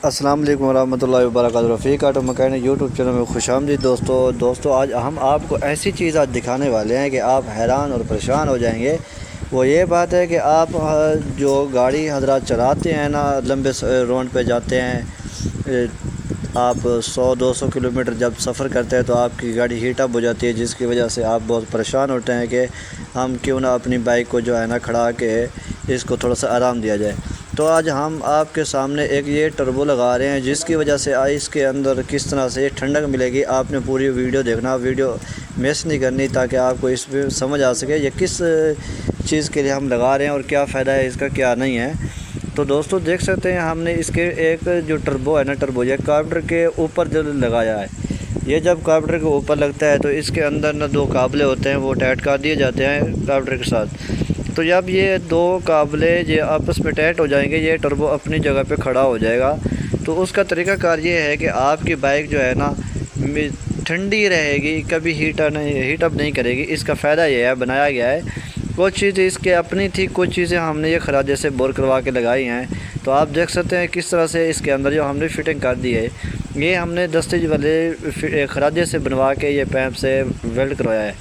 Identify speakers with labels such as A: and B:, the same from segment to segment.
A: السلام علیکم ورحمۃ اللہ وبرکاتہ۔ رفیق آٹو مکینک یوٹیوب چینل میں خوش آمدید دوستو آج ہم آپ کو ایسی چیز آج دکھانے والے ہیں کہ آپ حیران اور پریشان ہو جائیں گے۔ وہ یہ بات ہے کہ آپ جو گاڑی حضرات چلاتے ہیں نا، لمبے روڈ پہ جاتے ہیں، آپ 100-200 کلومیٹر جب سفر کرتے ہیں تو آپ کی گاڑی ہیٹ اپ ہو جاتی ہے، جس کی وجہ سے آپ بہت پریشان ہوتے ہیں کہ ہم کیوں نہ اپنی بائک کو جو ہے نا کھڑا کے اس کو تھوڑا سا آرام دیا جائے۔ تو آج ہم آپ کے سامنے ایک یہ ٹربو لگا رہے ہیں، جس کی وجہ سے اس کے اندر کس طرح سے ٹھنڈک ملے گی۔ آپ نے پوری ویڈیو دیکھنا، ویڈیو مس نہیں کرنی، تاکہ آپ کو اس پہ سمجھ آ سکے یہ کس چیز کے لیے ہم لگا رہے ہیں اور کیا فائدہ ہے اس کا، کیا نہیں ہے۔ تو دوستو دیکھ سکتے ہیں ہم نے اس کے ایک جو ٹربو ہے نا، ٹربو یہ کاربوریٹر کے اوپر جو لگایا ہے۔ یہ جب کاربوریٹر کے اوپر لگتا ہے تو اس کے اندر نا 2 قابلے ہوتے ہیں، وہ ٹائٹ کر دیے جاتے ہیں کاربوریٹر کے ساتھ۔ تو جب یہ 2 قابلے یہ آپس میں ٹائٹ ہو جائیں گے، یہ ٹربو اپنی جگہ پہ کھڑا ہو جائے گا۔ تو اس کا طریقہ کار یہ ہے کہ آپ کی بائک جو ہے نا ٹھنڈی رہے گی، کبھی ہیٹ اپ نہیں کرے گی۔ اس کا فائدہ یہ ہے، بنایا گیا ہے۔ کچھ چیزیں اس کے اپنی تھی، کچھ چیزیں ہم نے یہ خراجے سے بور کروا کے لگائی ہیں۔ تو آپ دیکھ سکتے ہیں کس طرح سے اس کے اندر جو ہم نے فٹنگ کر دی ہے، یہ ہم نے دستے والے خراجے سے بنوا کے یہ پیپ سے ویلڈ کروایا ہے۔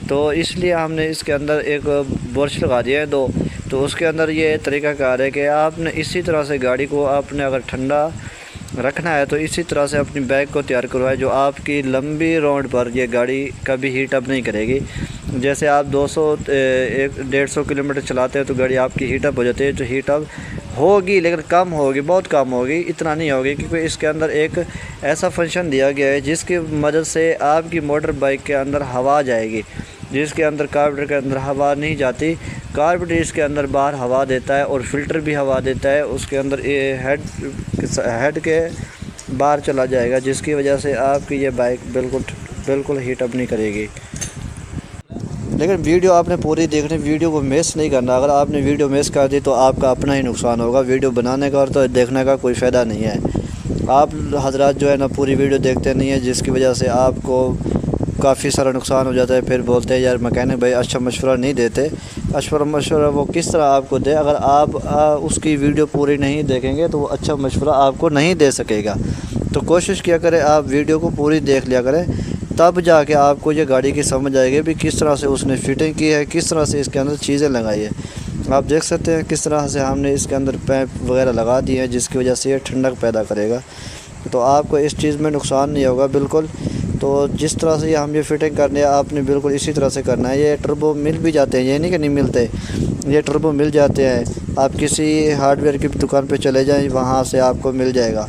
A: تو اس لیے ہم نے اس کے اندر ایک برش لگا دیا ہے 2۔ تو اس کے اندر یہ طریقہ کار ہے کہ آپ نے اسی طرح سے گاڑی کو آپ نے اگر ٹھنڈا رکھنا ہے تو اسی طرح سے اپنی بائک کو تیار کروائے، جو آپ کی لمبی روڈ پر یہ گاڑی کبھی ہیٹ اپ نہیں کرے گی۔ جیسے آپ 150 کلومیٹر چلاتے ہیں تو گاڑی آپ کی ہیٹ اپ ہو جاتی ہے، تو ہیٹ اپ ہوگی لیکن کم ہوگی، بہت کم ہوگی، اتنا نہیں ہوگی، کیونکہ اس کے اندر ایک ایسا فنکشن دیا گیا ہے جس کی مدد سے آپ کی موٹر بائک کے اندر ہوا جائے گی، جس کے اندر کاربوریٹر کے اندر ہوا نہیں جاتی۔ کاربوریٹر اس کے اندر باہر ہوا دیتا ہے اور فلٹر بھی ہوا دیتا ہے، اس کے اندر ہیڈ کے باہر چلا جائے گا، جس کی وجہ سے آپ کی یہ بائک بالکل ہیٹ اپ نہیں کرے گی۔ لیکن ویڈیو آپ نے پوری دیکھنی، ویڈیو کو مس نہیں کرنا۔ اگر آپ نے ویڈیو مس کر دی تو آپ کا اپنا ہی نقصان ہوگا، ویڈیو بنانے کا اور تو دیکھنے کا کوئی فائدہ نہیں ہے۔ آپ حضرات جو ہے نا پوری ویڈیو دیکھتے نہیں ہیں، جس کی وجہ سے آپ کو کافی سارا نقصان ہو جاتا ہے۔ پھر بولتے ہیں یار مکینک بھائی اچھا مشورہ نہیں دیتے۔ مشورہ وہ کس طرح آپ کو دے؟ اگر آپ اس کی ویڈیو پوری نہیں دیکھیں گے تو وہ اچھا مشورہ آپ کو نہیں دے سکے گا۔ تو کوشش کیا کریں آپ ویڈیو کو پوری دیکھ لیا کریں، تب جا کے آپ کو یہ گاڑی کی سمجھ آئے گی بھی کس طرح سے اس نے فٹنگ کی ہے، کس طرح سے اس کے اندر چیزیں لگائی ہے۔ آپ دیکھ سکتے ہیں کس طرح سے ہم نے اس کے اندر پیپ وغیرہ لگا دیے ہیں، جس کی وجہ سے یہ ٹھنڈک پیدا کرے گا۔ تو آپ کو اس چیز میں نقصان نہیں ہوگا بالکل۔ تو جس طرح سے ہم یہ فٹنگ کرنے ہیں، آپ نے بالکل اسی طرح سے کرنا ہے۔ یہ ٹربو مل بھی جاتے ہیں، یہ نہیں کہ نہیں ملتے، یہ ٹربو مل جاتے ہیں۔ آپ کسی ہارڈ ویئر کی دکان پہ چلے جائیں، وہاں سے آپ کو مل جائے گا،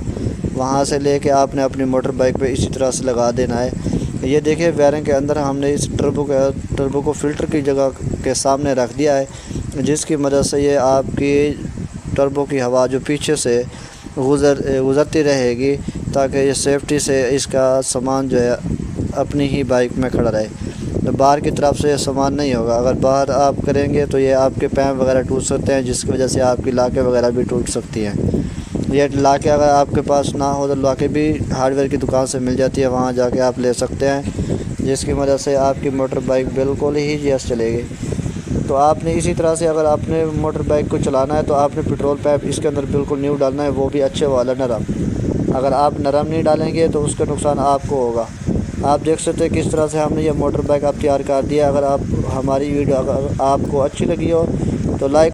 A: وہاں سے لے کے آپ نے اپنی موٹر بائک پہ اسی طرح سے لگا دینا ہے۔ یہ دیکھیں ویرنگ کے اندر ہم نے اس ٹربو کو فلٹر کی جگہ کے سامنے رکھ دیا ہے، جس کی مدد سے یہ آپ کی ٹربو کی ہوا جو پیچھے سے گزرتی رہے گی، تاکہ یہ سیفٹی سے اس کا سامان جو ہے اپنی ہی بائک میں کھڑا رہے۔ باہر کی طرف سے یہ سامان نہیں ہوگا، اگر باہر آپ کریں گے تو یہ آپ کے پیپ وغیرہ ٹوٹ سکتے ہیں، جس کی وجہ سے آپ کی لاکیں وغیرہ بھی ٹوٹ سکتی ہیں۔ یہ لاکیں اگر آپ کے پاس نہ ہو تو لاکیں بھی ہارڈ ویئر کی دکان سے مل جاتی ہے، وہاں جا کے آپ لے سکتے ہیں، جس کی مدد سے آپ کی موٹر بائک بالکل ہی جیس چلے گی۔ تو آپ نے اسی طرح سے اگر آپ نے موٹر بائک کو چلانا ہے تو آپ نے پٹرول پائپ اس کے اندر بالکل نیو ڈالنا ہے، وہ بھی اچھے والا نرم۔ اگر آپ نرم نہیں ڈالیں گے تو اس کا نقصان آپ کو ہوگا۔ آپ دیکھ سکتے ہیں کس طرح سے ہم نے یہ موٹر بائک اب تیار کر دیا۔ اگر ہماری ویڈیو اگر آپ کو اچھی لگی ہو تو لائک